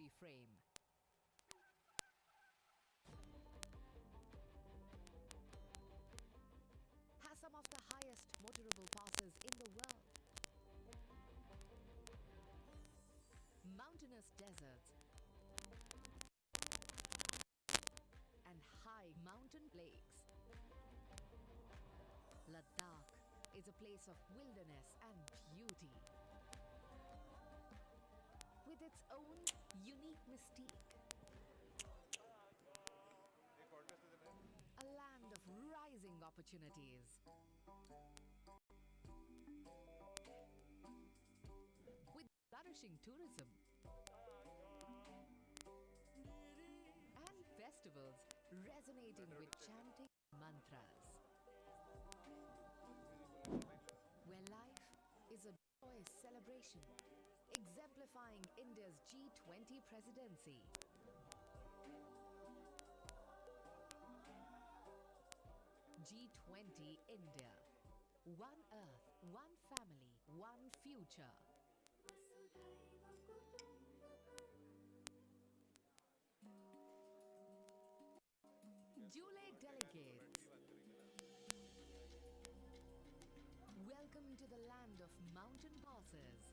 every frame. Has some of the highest motorable passes in the world. Mountainous deserts and high mountain lakes. Ladakh is a place of wilderness and beauty, with its own unique mystique. A land of rising opportunities. With flourishing tourism and festivals resonating with chanting mantras. Where life is a joyous celebration, exemplifying India's G20 presidency. G20 India. One Earth, one family, one future. July delegates, welcome to the land of mountain passes,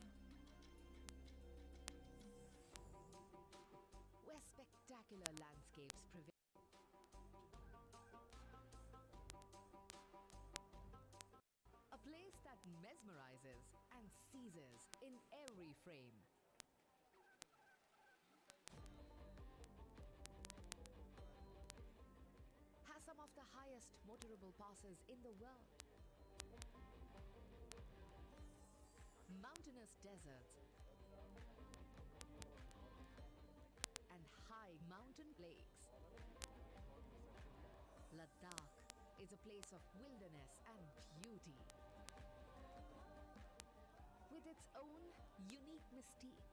where spectacular landscapes prevail. A place that mesmerizes and seizes in every frame. Has some of the highest motorable passes in the world. Mountainous deserts and high mountain lakes. Ladakh is a place of wilderness and beauty, with its own unique mystique.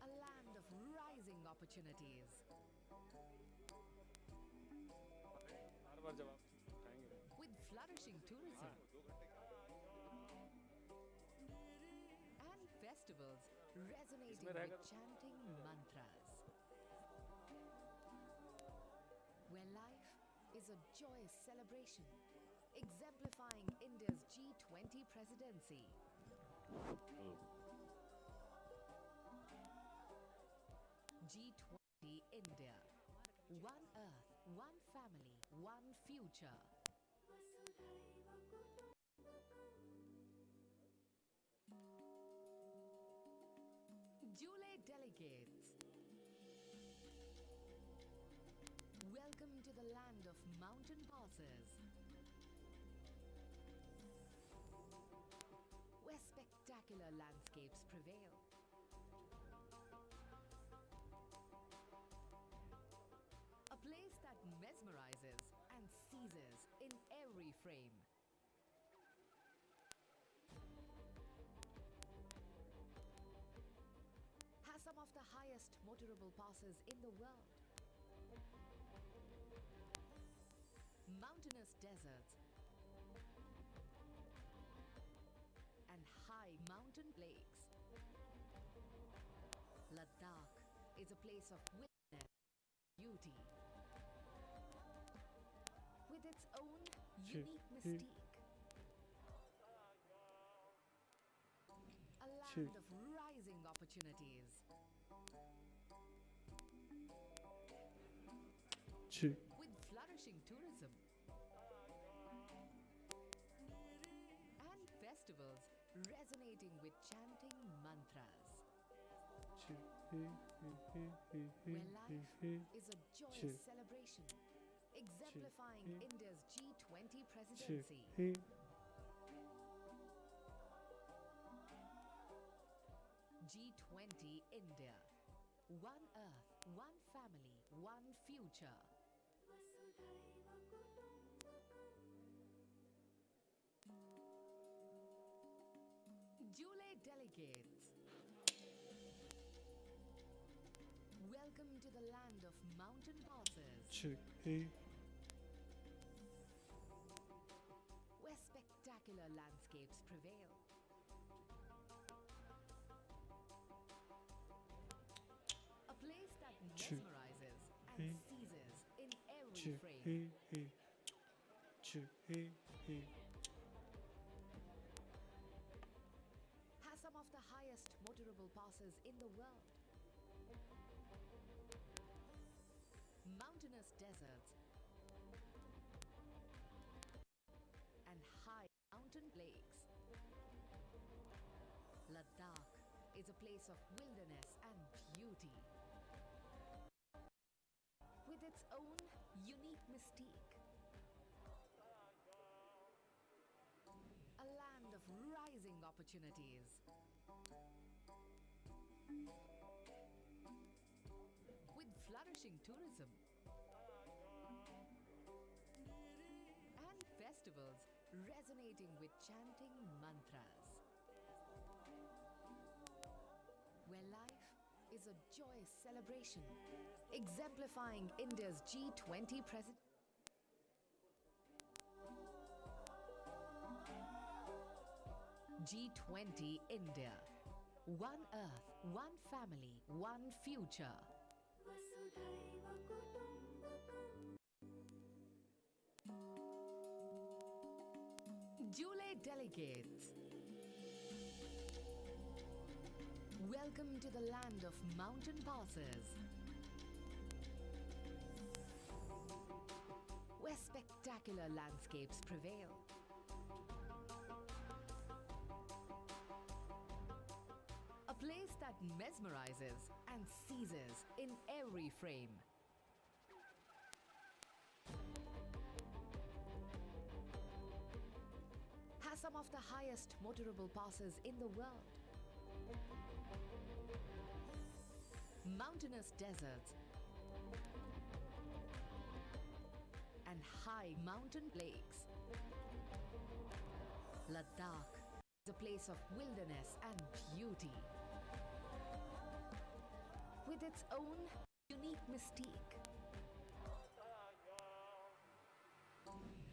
A land of rising opportunities. With flourishing tourism and festivals resonating with chanting mantras. Where life is a joyous celebration, exemplifying India's G20 presidency. G20 India. One Earth, one family, one future. July delegates, welcome to the land of mountain passes, where spectacular landscapes prevail. A place that mesmerizes and seizes in every frame. Has some of the highest motorable passes in the world. Mountainous deserts and high mountain lakes. Ladakh is a place of wilderness and beauty, with its own unique mystique. A land of rising opportunities. With flourishing tourism and festivals resonating with chanting mantras. Where life is a joyous celebration, exemplifying India's G20 presidency. G20 India. One Earth, one family, one future. July delegates, welcome to the land of mountain passes, where spectacular landscapes prevail. mesmerizes and seizes in every frame. Has some of the highest motorable passes in the world. Mountainous deserts and high mountain lakes. Ladakh is a place of wilderness and beauty, with its own unique mystique. A land of rising opportunities. With flourishing tourism and festivals resonating with chanting mantras. Where life is a joyous celebration, exemplifying India's G20 president. G20 India. One Earth, one family, one future. July delegates, welcome to the land of mountain passes, where spectacular landscapes prevail. A place that mesmerizes and seizes in every frame. Has some of the highest motorable passes in the world. Mountainous deserts and high mountain lakes. Ladakh is a place of wilderness and beauty, with its own unique mystique.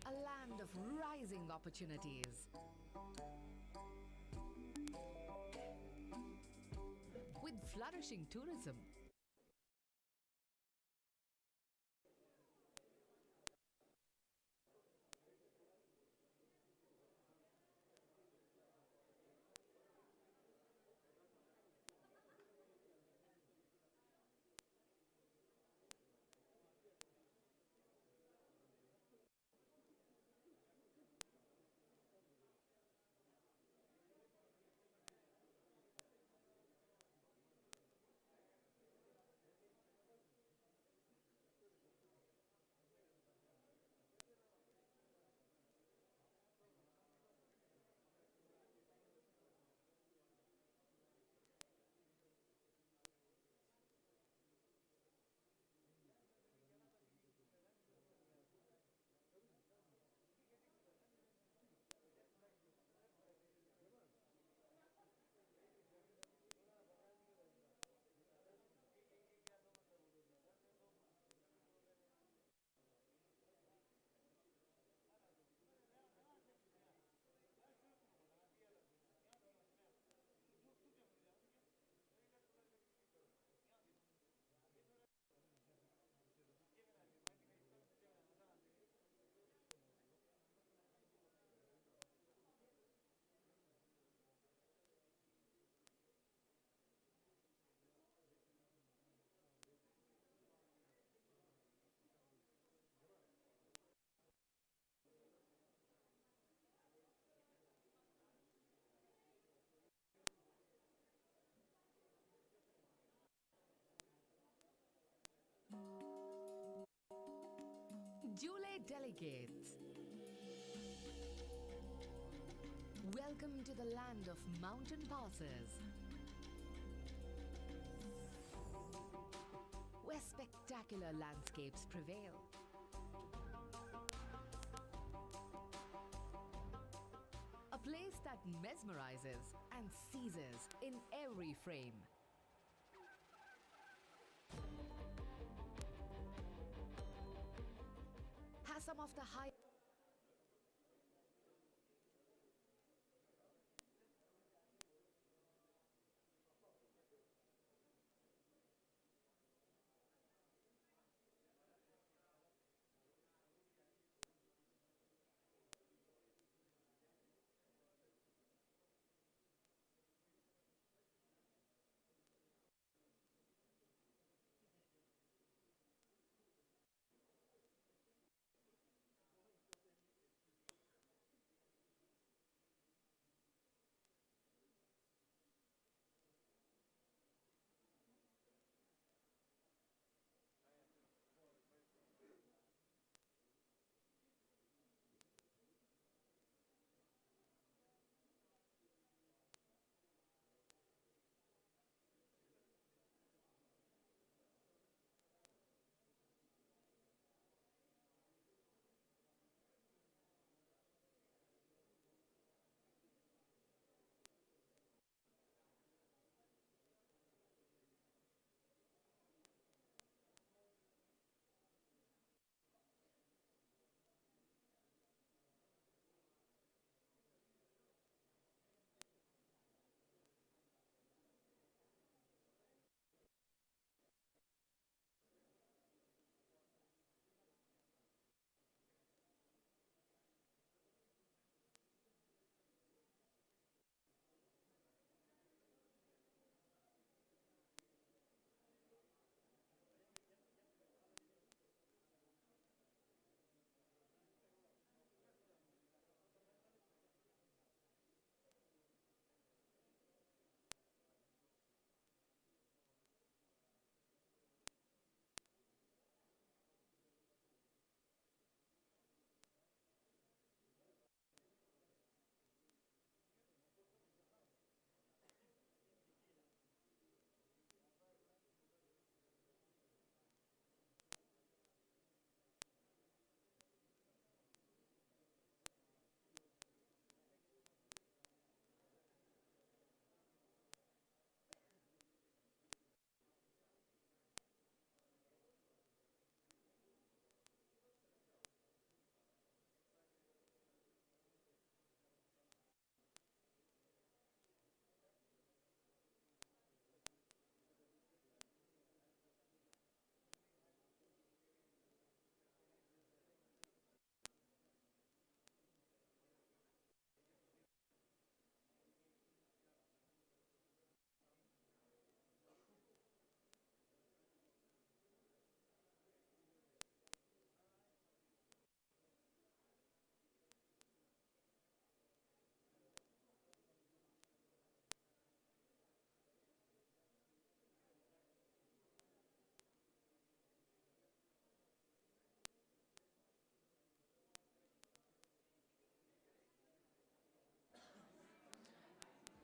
A land of rising opportunities. With flourishing tourism. July delegates, welcome to the land of mountain passes, where spectacular landscapes prevail. A place that mesmerizes and seizes in every frame. Has some of the high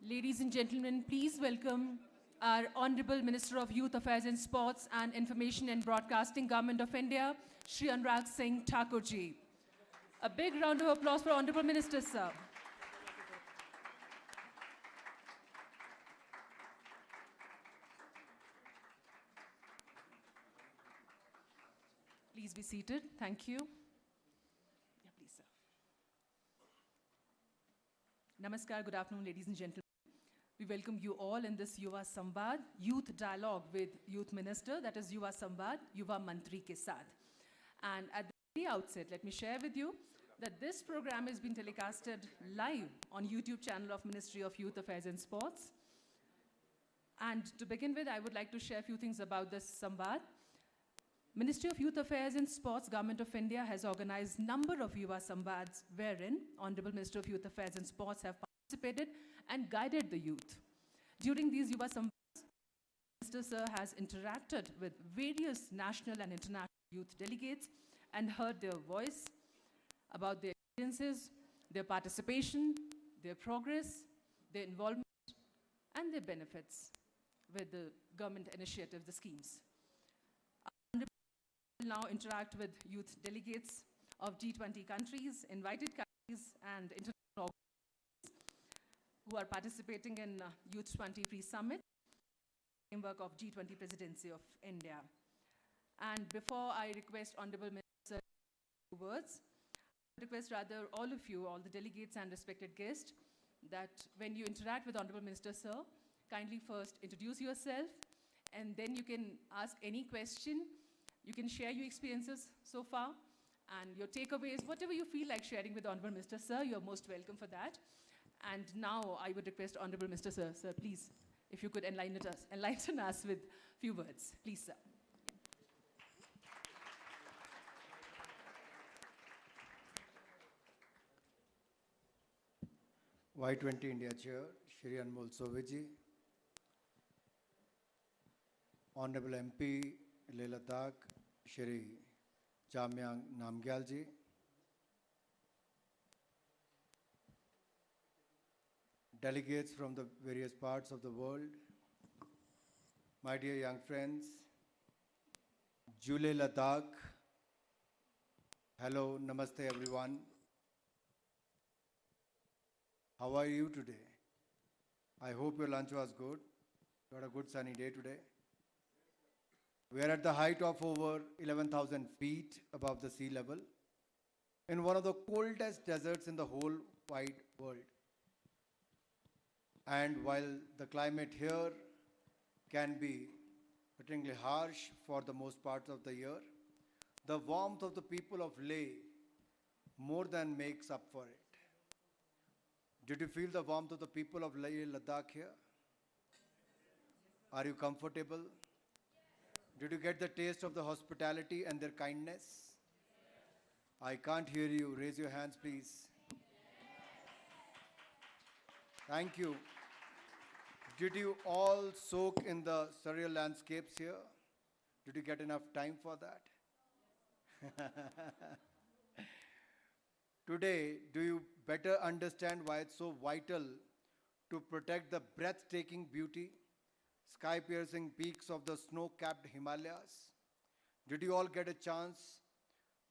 Ladies and gentlemen, please welcome our Honorable Minister of Youth Affairs and Sports and Information and Broadcasting, Government of India, Shri Anurag Singh Thakur ji. A big round of applause for Honorable Minister, sir. Please be seated. Thank you. Yeah, please, sir. Namaskar, good afternoon, ladies and gentlemen. We welcome you all in this Yuva Samvad, Youth Dialogue with Youth Minister, that is Yuva Samvad, Yuva Mantri ke saath. And at the very outset, let me share with you that this program is being telecasted live on YouTube channel of Ministry of Youth Affairs and Sports. And to begin with, I would like to share a few things about this Samvad. Ministry of Youth Affairs and Sports, Government of India has organized number of Yuva Samvads wherein Honorable Minister of Youth Affairs and Sports have participated and guided the youth. During these Yuva Samvads, Minister Sir has interacted with various national and international youth delegates and heard their voice about their experiences, their participation, their progress, their involvement, and their benefits with the government initiatives, the schemes. I will now interact with youth delegates of G20 countries, invited countries, and international who are participating in Youth 20 Pre-Summit, framework of G20 Presidency of India. And before I request Honorable Minister words, I request rather all of you, all the delegates and respected guests, that when you interact with Honorable Minister Sir, kindly first introduce yourself, and then you can ask any question. You can share your experiences so far, and your takeaways, whatever you feel like sharing with Honorable Minister Sir, you're most welcome for that. And now I would request Honorable Minister Sir, sir, please, if you could enlighten us with a few words. Please, sir. Y20 India Chair, Shri Anurag Thakur ji, Honorable MP, Ladakh, Shri Jamyang Namgyal ji, delegates from the various parts of the world, my dear young friends, Jule Ladakh, hello, namaste everyone. How are you today? I hope your lunch was good. You had a good sunny day today. We are at the height of over 11,000 feet above the sea level in one of the coldest deserts in the whole wide world. And while the climate here can be particularly harsh for the most parts of the year, the warmth of the people of Leh more than makes up for it. Did you feel the warmth of the people of Leh Ladakh here? Are you comfortable? Did you get the taste of the hospitality and their kindness? I can't hear you. Raise your hands, please. Thank you. Did you all soak in the surreal landscapes here? Did you get enough time for that? Today, do you better understand why it's so vital to protect the breathtaking beauty, sky-piercing peaks of the snow-capped Himalayas? Did you all get a chance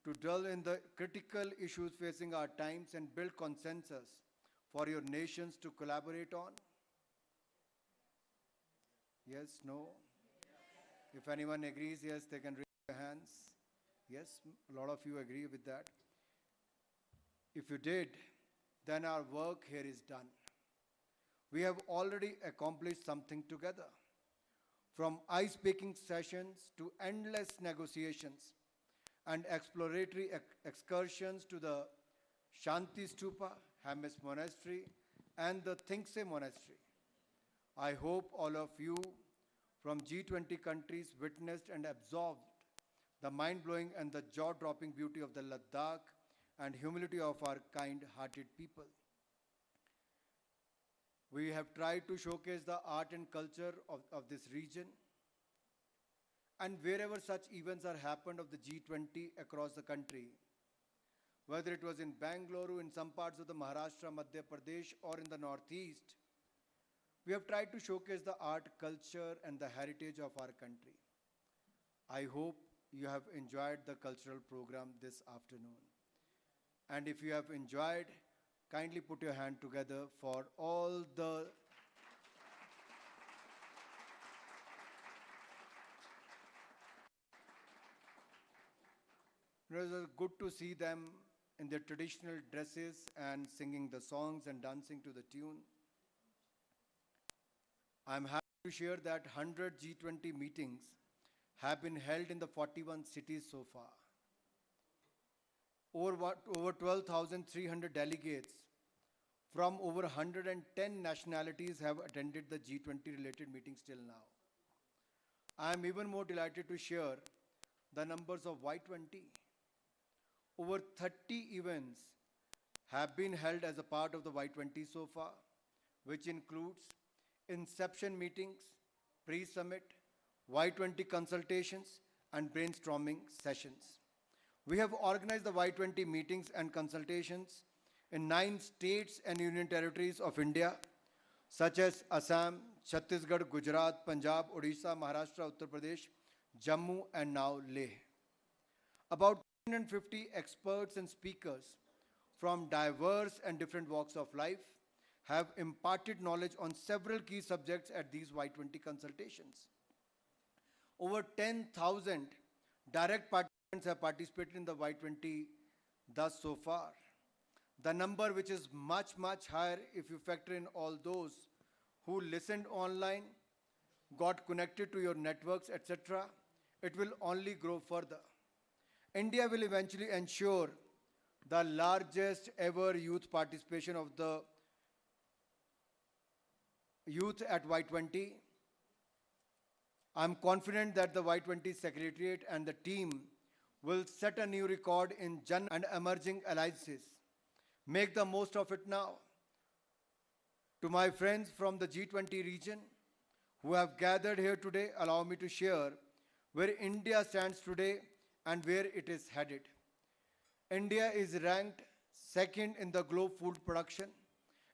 to delve in the critical issues facing our times and build consensus for your nations to collaborate on? Yes, no? If anyone agrees, yes, they can raise their hands. Yes, a lot of you agree with that. If you did, then our work here is done. We have already accomplished something together. From ice-breaking sessions to endless negotiations and exploratory excursions to the Shanti Stupa, Hermes Monastery, and the Thingsay Monastery. I hope all of you from G20 countries witnessed and absorbed the mind-blowing and the jaw-dropping beauty of the Ladakh and humility of our kind-hearted people. We have tried to showcase the art and culture of this region. And wherever such events are happened of the G20 across the country, whether it was in Bangalore, in some parts of the Maharashtra, Madhya Pradesh, or in the Northeast, We have tried to showcase the art, culture, and the heritage of our country. I hope you have enjoyed the cultural program this afternoon. And if you have enjoyed, kindly put your hand together for all the It was good to see them in their traditional dresses and singing the songs and dancing to the tune. I'm happy to share that 100 G20 meetings have been held in the 41 cities so far. Over 12,300 delegates from over 110 nationalities have attended the G20 related meetings till now. I am even more delighted to share the numbers of Y20. Over 30 events have been held as a part of the Y20 so far, which includes inception meetings, pre-summit, Y20 consultations, and brainstorming sessions. We have organized the Y20 meetings and consultations in 9 states and union territories of India, such as Assam, Chhattisgarh, Gujarat, Punjab, Odisha, Maharashtra, Uttar Pradesh, Jammu, and now Leh. About 250 experts and speakers from diverse and different walks of life have imparted knowledge on several key subjects at these Y20 consultations. Over 10,000 direct participants have participated in the Y20 thus so far. The number, which is much, much higher if you factor in all those who listened online, got connected to your networks, etc., it will only grow further. India will eventually ensure the largest ever youth participation of the youth at Y20. I'm confident that the Y20 Secretariat and the team will set a new record in Jan and emerging alliances. Make the most of it now. To my friends from the G20 region who have gathered here today, allow me to share where India stands today and where it is headed. India is ranked second in the globe food production.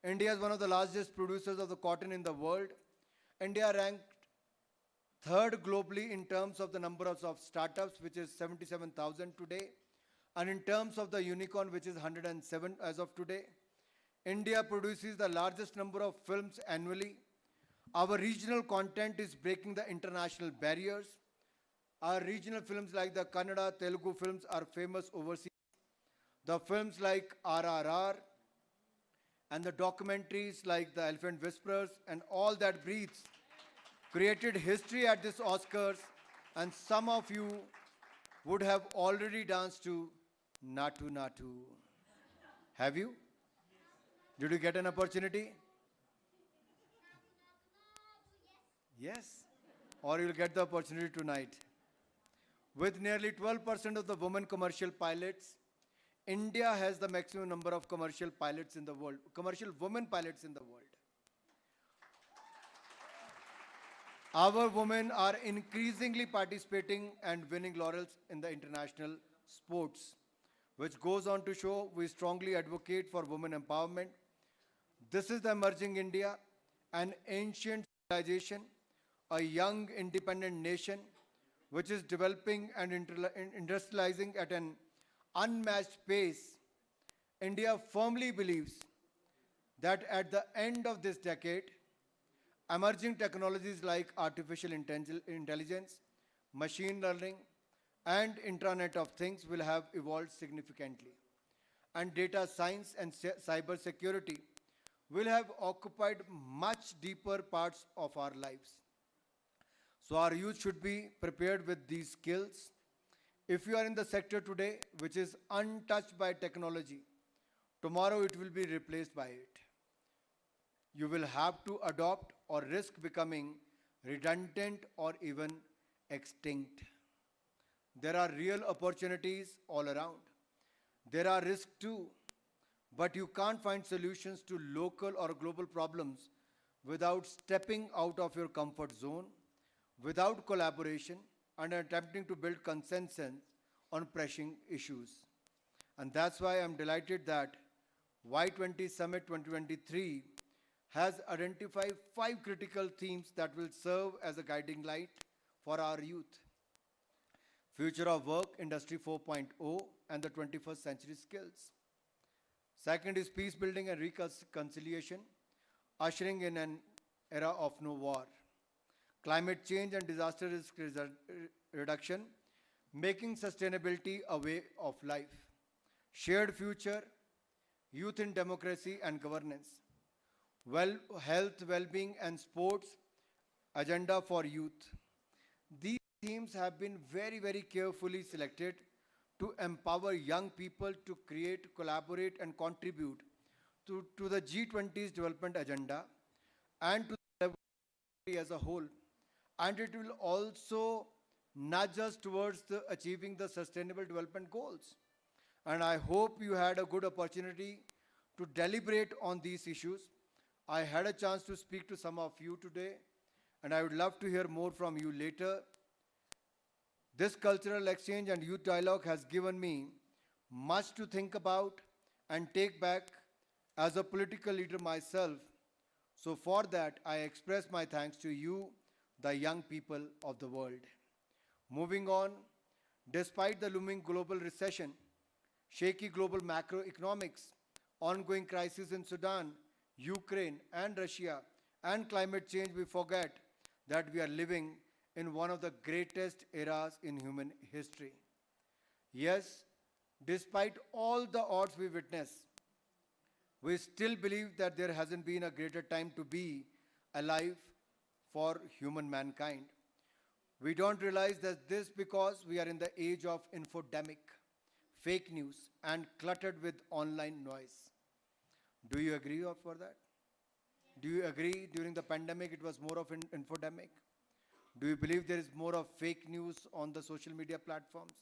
India is one of the largest producers of the cotton in the world. India ranked third globally in terms of the number of startups, which is 77,000 today. And in terms of the unicorn, which is 107 as of today. India produces the largest number of films annually. Our regional content is breaking the international barriers. Our regional films like the Kannada, Telugu films are famous overseas. The films like RRR and the documentaries like The Elephant Whisperers and All That Breathes created history at this Oscars, and some of you would have already danced to Natu Natu. Have you? Did you get an opportunity? Yes. Or you'll get the opportunity tonight. With nearly 12% of the women commercial pilots, India has the maximum number of commercial pilots in the world, commercial women pilots in the world. Our women are increasingly participating and winning laurels in the international sports, which goes on to show we strongly advocate for women empowerment. This is the emerging India, an ancient civilization, a young independent nation, which is developing and industrializing at an unmatched pace. India firmly believes that at the end of this decade, emerging technologies like artificial intelligence, machine learning, and Internet of Things will have evolved significantly. And data science and cyber security will have occupied much deeper parts of our lives. So our youth should be prepared with these skills. If you are in the sector today, which is untouched by technology, tomorrow it will be replaced by it. You will have to adopt or risk becoming redundant or even extinct. There are real opportunities all around. There are risks too, but you can't find solutions to local or global problems without stepping out of your comfort zone, without collaboration, and attempting to build consensus on pressing issues. And that's why I'm delighted that Y20 Summit 2023 has identified 5 critical themes that will serve as a guiding light for our youth. Future of work, Industry 4.0, and the 21st century skills. Second is peace building and reconciliation, ushering in an era of no war. Climate change and disaster risk reduction, making sustainability a way of life. Shared future, youth in democracy and governance. Health, well-being and sports agenda for youth. These themes have been very, very carefully selected to empower young people to create, collaborate and contribute to the G20's development agenda and to the country as a whole. And it will also nudge us towards achieving the sustainable development goals. And I hope you had a good opportunity to deliberate on these issues. I had a chance to speak to some of you today, and I would love to hear more from you later. This cultural exchange and youth dialogue has given me much to think about and take back as a political leader myself. So for that, I express my thanks to you, the young people of the world. Moving on, despite the looming global recession, shaky global macroeconomics, ongoing crisis in Sudan, Ukraine and Russia, and climate change, we forget that we are living in one of the greatest eras in human history. Yes, despite all the odds we witness, we still believe that there hasn't been a greater time to be alive for human mankind. We don't realize that this because we are in the age of infodemic, fake news, and cluttered with online noise. Do you agree for that? Do you agree during the pandemic it was more of an infodemic? Do you believe there is more of fake news on the social media platforms?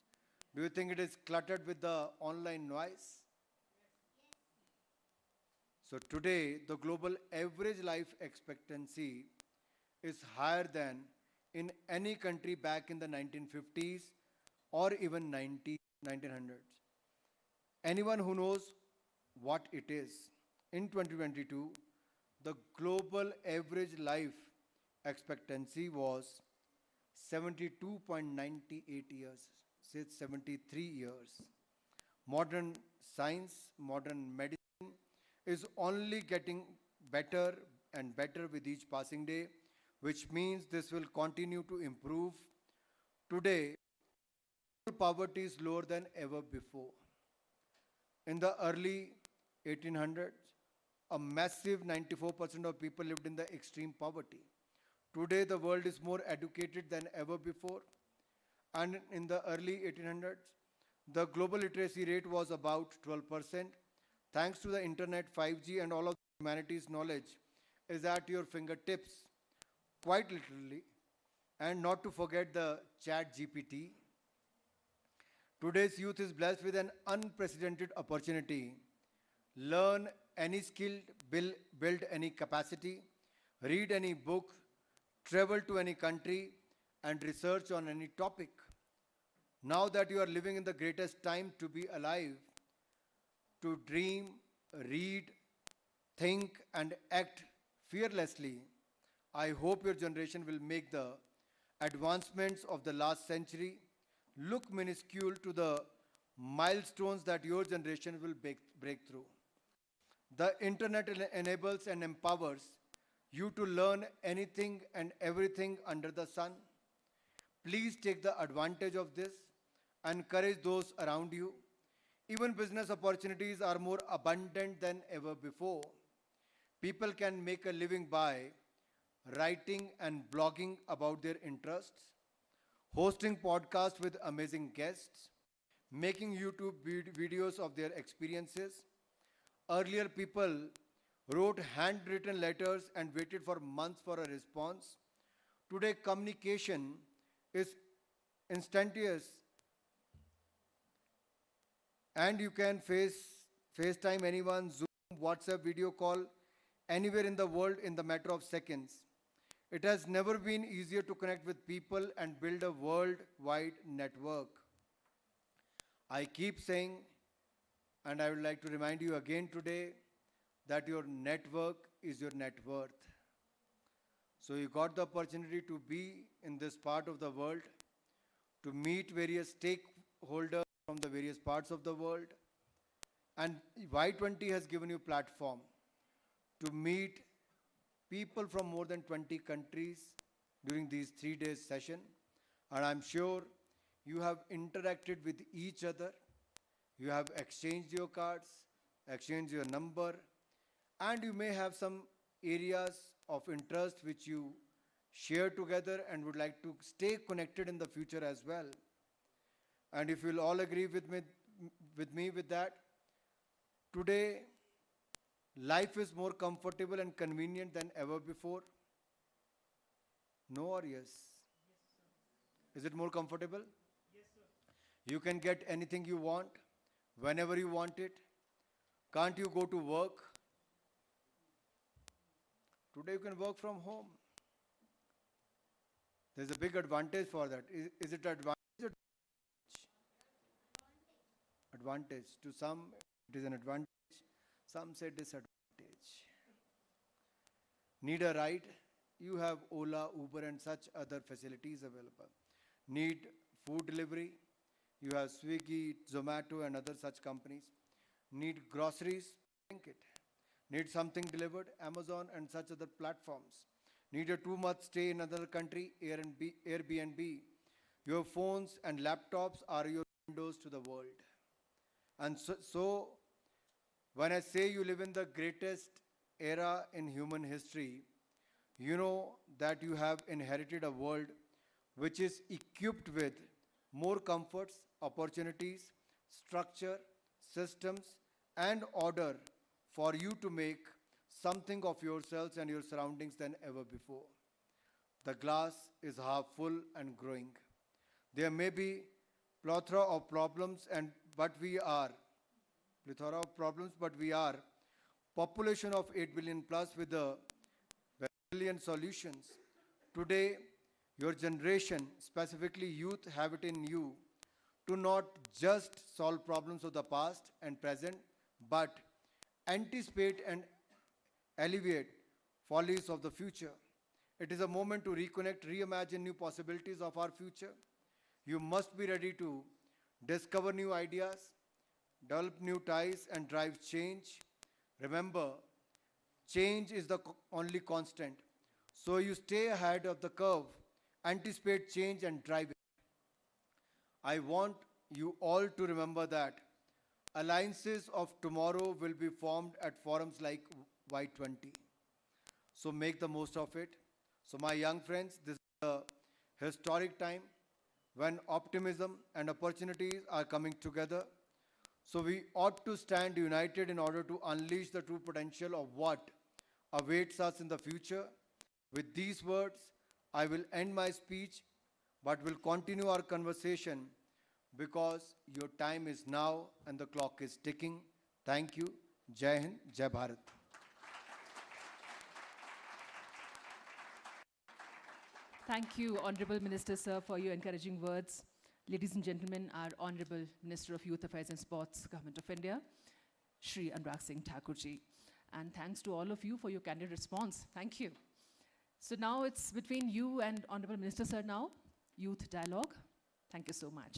Do you think it is cluttered with the online noise? So today, the global average life expectancy is higher than in any country back in the 1950s or even 1900s. Anyone who knows what it is, in 2022, the global average life expectancy was 72.98 years, say 73 years. Modern science, modern medicine is only getting better and better with each passing day, which means this will continue to improve. Today, poverty is lower than ever before. In the early 1800s, a massive 94% of people lived in the extreme poverty. Today, the world is more educated than ever before. And in the early 1800s, the global literacy rate was about 12%. Thanks to the internet, 5G, and all of humanity's knowledge is at your fingertips, quite literally. And not to forget the chat GPT. Today's youth is blessed with an unprecedented opportunity. Learn any skill, build any capacity, read any book, travel to any country, and research on any topic. Now that you are living in the greatest time to be alive, to dream, read, think, and act fearlessly, I hope your generation will make the advancements of the last century look minuscule to the milestones that your generation will break through. The internet enables and empowers you to learn anything and everything under the sun. Please take the advantage of this and encourage those around you. Even business opportunities are more abundant than ever before. People can make a living by writing and blogging about their interests, hosting podcasts with amazing guests, making YouTube videos of their experiences. Earlier, people wrote handwritten letters and waited for months for a response. Today, communication is instantaneous, and you can FaceTime anyone, Zoom, WhatsApp, video call, anywhere in the world in the matter of seconds. It has never been easier to connect with people and build a worldwide network. I keep saying, and I would like to remind you again today, that your network is your net worth. So you got the opportunity to be in this part of the world, to meet various stakeholders from the various parts of the world. And Y20 has given you platform to meet people from more than 20 countries during these 3 days session. And I'm sure you have interacted with each other. You have exchanged your cards, exchanged your number, and you may have some areas of interest which you share together and would like to stay connected in the future as well. And if you'll all agree with me with that, today life is more comfortable and convenient than ever before. No or yes? Is it more comfortable? Yes, sir. You can get anything you want, whenever you want it. Can't you go to work? Today you can work from home. There's a big advantage for that. Is it advantage or advantage? To some it is an advantage, some say disadvantage. Need a ride? You have Ola, Uber and such other facilities available. Need food delivery? You have Swiggy, Zomato and other such companies. Need groceries? Blinkit. Need something delivered? Amazon and such other platforms. Need a 2-month stay in another country? Airbnb. Your phones and laptops are your windows to the world. And so when I say you live in the greatest era in human history, you know that you have inherited a world which is equipped with more comforts, opportunities, structure, systems, and order for you to make something of yourselves and your surroundings than ever before. The glass is half full and growing. There may be plethora of problems, but we are population of 8 billion plus with a billion solutions. Today, your generation, specifically youth, have it in you to not just solve problems of the past and present, but anticipate and alleviate follies of the future. It is a moment to reconnect, reimagine new possibilities of our future. You must be ready to discover new ideas, develop new ties, and drive change. Remember, change is the only constant. So you stay ahead of the curve, anticipate change and drive it. I want you all to remember that alliances of tomorrow will be formed at forums like Y20. So make the most of it. So my young friends, this is a historic time when optimism and opportunities are coming together. So we ought to stand united in order to unleash the true potential of what awaits us in the future. With these words, I will end my speech, but will continue our conversation because your time is now and the clock is ticking. Thank you. Jai Hind, Jai Bharat. Thank you, Honorable Minister, sir, for your encouraging words. Ladies and gentlemen, our Honorable Minister of Youth Affairs and Sports, Government of India, Shri Anurag Thakur ji. And thanks to all of you for your candid response. Thank you. So now it's between you and Honorable Minister, sir, now, Youth Dialogue. Thank you so much.